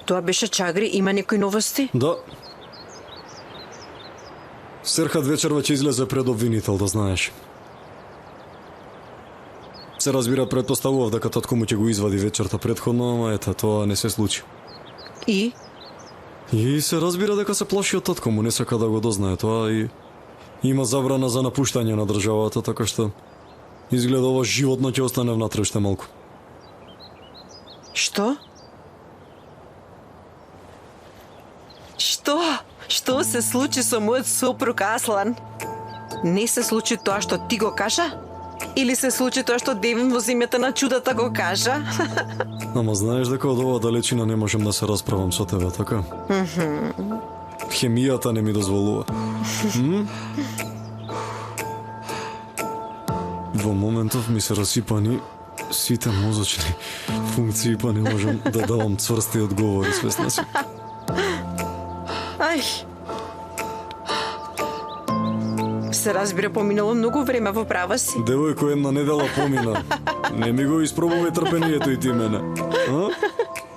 Тоа беше Чагри, има некои новости? Да. Серхат вечерва ќе излезе пред обвинител, да знаеш. Се разбира, предпоставував дека татко му ќе го извади вечерта предходно, ама ета, тоа не се случи. И се разбира дека се плаши од татко му, не сака да го дознае тоа и има забрана за напуштање на државата, така што изгледа ова животно ќе остане внатре уште малку. што? Што се случи со мојот сопруг Аслан? Не се случи тоа што ти го кажа? Или се случи тоа што Девин во земјата на чудата го кажа? Ама знаеш дека од оваа далечина не можем да се расправам со тебе, така? Хемијата не ми дозволува. Во моментов ми се расипани сите мозочни функции, па не можам да давам цврсти одговори, свесна си. Ај. Се разбира, поминало многу време, во права си. Девојко, една недела помина. Не ми го испробувај трпението и ти мене. А?